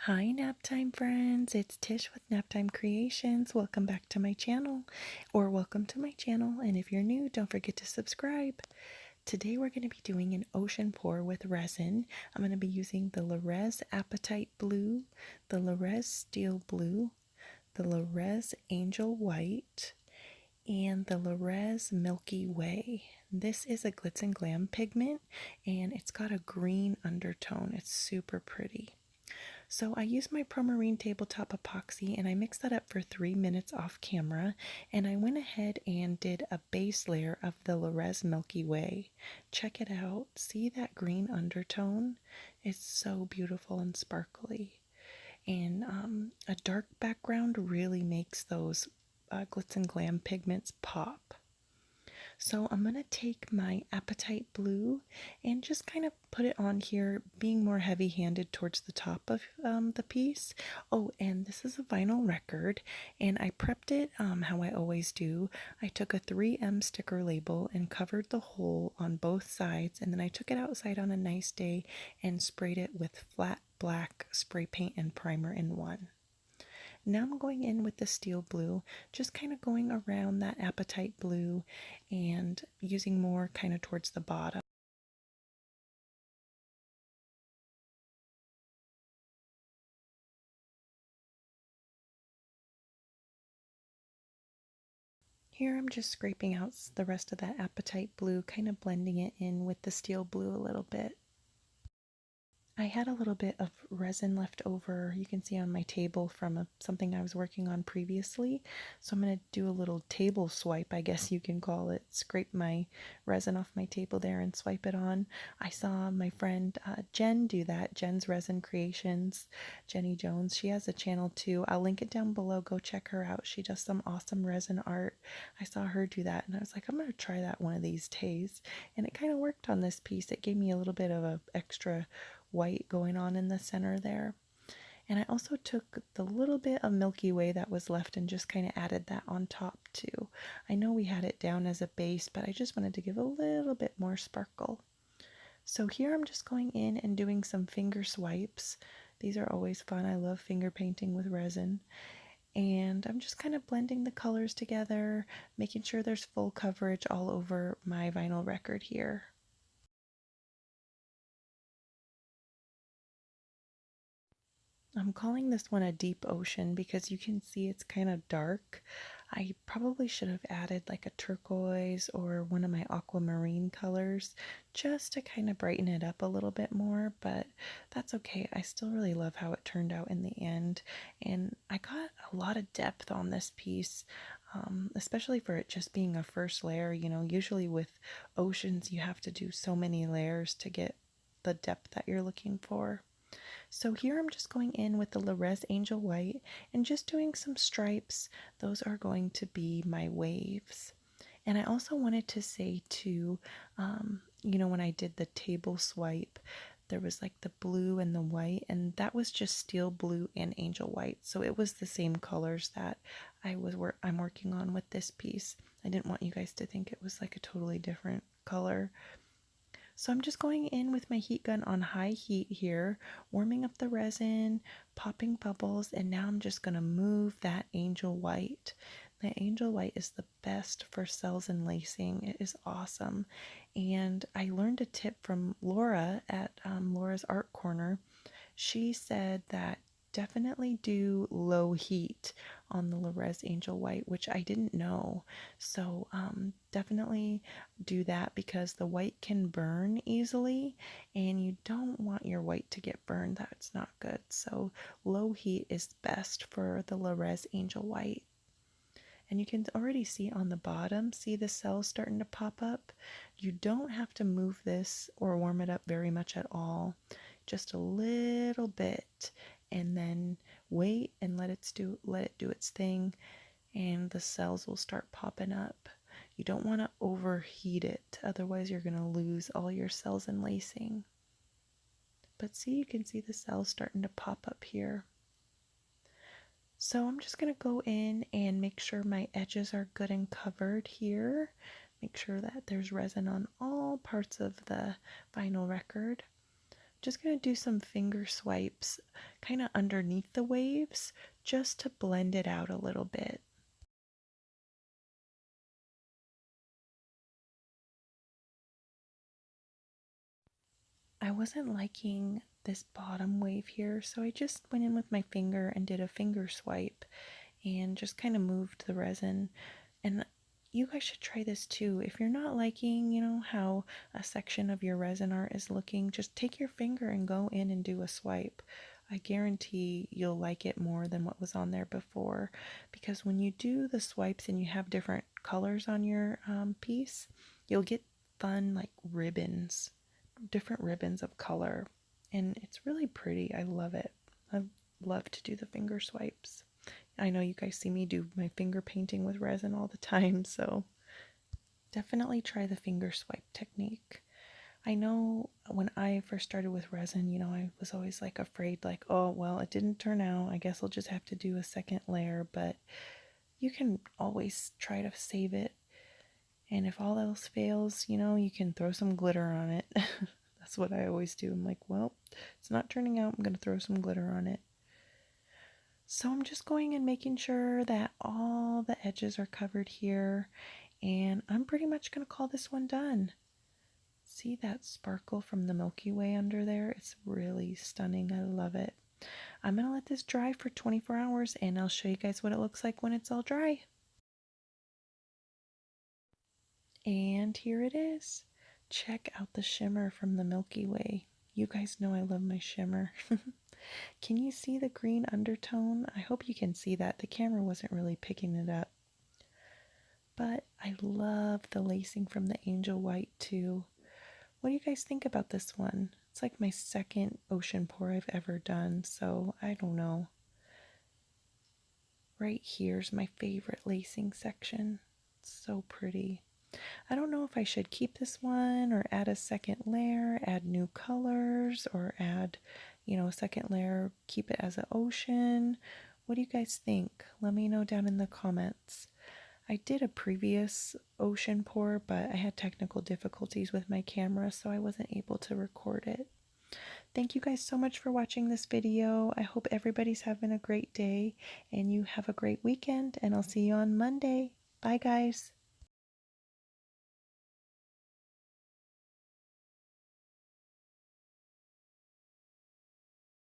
Hi Naptime friends, it's Tish with Naptime Creations. Welcome back to my channel, or welcome to my channel, and if you're new, don't forget to subscribe. Today we're going to be doing an ocean pour with resin. I'm going to be using the apatite blue, the steel blue, the angel white, and the milky way. This is a glitz and glam pigment, and it's got a green undertone. It's super pretty. So I used my Promarine tabletop epoxy and I mixed that up for 3 minutes off camera, and I went ahead and did a base layer of the Milky Way. Check it out. See that green undertone? It's so beautiful and sparkly. And a dark background really makes those glitz and glam pigments pop. So I'm going to take my apatite blue and just kind of put it on here, being more heavy-handed towards the top of the piece. Oh, and this is a vinyl record, and I prepped it how I always do. I took a 3M sticker label and covered the hole on both sides, and then I took it outside on a nice day and sprayed it with flat black spray paint and primer in one. Now I'm going in with the steel blue, just kind of going around that apatite blue and using more kind of towards the bottom. Here I'm just scraping out the rest of that apatite blue, kind of blending it in with the steel blue a little bit. I had a little bit of resin left over, you can see on my table from something I was working on previously. So I'm going to do a little table swipe, I guess you can call it. Scrape my resin off my table there and swipe it on. I saw my friend Jen do that, Jen's Resin Creations, Jenny Jones. She has a channel too. I'll link it down below. Go check her out. She does some awesome resin art. I saw her do that and I was like, I'm going to try that one of these days. And it kind of worked on this piece. It gave me a little bit of an extra white going on in the center there. And I also took the little bit of Milky Way that was left and just kind of added that on top too. I know we had it down as a base, but I just wanted to give a little bit more sparkle. So here I'm just going in and doing some finger swipes. These are always fun. I love finger painting with resin. And I'm just kind of blending the colors together, making sure there's full coverage all over my vinyl record here. I'm calling this one a deep ocean because you can see it's kind of dark. I probably should have added like a turquoise or one of my aquamarine colors just to kind of brighten it up a little bit more, but that's okay. I still really love how it turned out in the end, and I got a lot of depth on this piece, especially for it just being a first layer. You know, usually with oceans you have to do so many layers to get the depth that you're looking for. So here I'm just going in with the Angel White and just doing some stripes. Those are going to be my waves. And I also wanted to say too, you know, when I did the table swipe, there was like the blue and the white, and that was just steel blue and angel white. So it was the same colors that I'm working on with this piece. I didn't want you guys to think it was like a totally different color. So I'm just going in with my heat gun on high heat here, warming up the resin, popping bubbles, and now I'm just going to move that angel white. The angel white is the best for cells and lacing. It is awesome. And I learned a tip from Laura at Laura's Art Corner. She said that definitely do low heat on the Angel White, which I didn't know. So definitely do that because the white can burn easily and you don't want your white to get burned. That's not good. So low heat is best for the Angel White. And you can already see on the bottom, see the cells starting to pop up. You don't have to move this or warm it up very much at all, just a little bit, and then wait and let it do its thing, and the cells will start popping up. You don't want to overheat it, otherwise you're going to lose all your cells and lacing. But see, you can see the cells starting to pop up here. So I'm just going to go in and make sure my edges are good and covered here. Make sure that there's resin on all parts of the vinyl record. Just going to do some finger swipes kind of underneath the waves just to blend it out a little bit. I wasn't liking this bottom wave here, so I just went in with my finger and did a finger swipe and just kind of moved the resin. And you guys should try this too. If you're not liking, how a section of your resin art is looking, just take your finger and go in and do a swipe. I guarantee you'll like it more than what was on there before, because when you do the swipes and you have different colors on your piece, you'll get fun like ribbons, different ribbons of color, and it's really pretty. I love it. I love to do the finger swipes. I know you guys see me do my finger painting with resin all the time, so definitely try the finger swipe technique. I know when I first started with resin, I was always like afraid, like, oh, well, it didn't turn out. I guess I'll just have to do a second layer, but you can always try to save it. And if all else fails, you can throw some glitter on it. That's what I always do. I'm like, well, it's not turning out. I'm going to throw some glitter on it. So I'm just going and making sure that all the edges are covered here. And I'm pretty much going to call this one done. See that sparkle from the Milky Way under there? It's really stunning. I love it. I'm going to let this dry for 24 hours and I'll show you guys what it looks like when it's all dry. And here it is. Check out the shimmer from the Milky Way. You guys know I love my shimmer. Can you see the green undertone? I hope you can see that. The camera wasn't really picking it up. But I love the lacing from the angel white too. What do you guys think about this one? It's like my second ocean pour I've ever done, so I don't know. Right here's my favorite lacing section. It's so pretty. I don't know if I should keep this one or add a second layer, add new colors, or add, a second layer, keep it as an ocean. What do you guys think? Let me know down in the comments. I did a previous ocean pour, but I had technical difficulties with my camera, so I wasn't able to record it. Thank you guys so much for watching this video. I hope everybody's having a great day and you have a great weekend, and I'll see you on Monday. Bye, guys.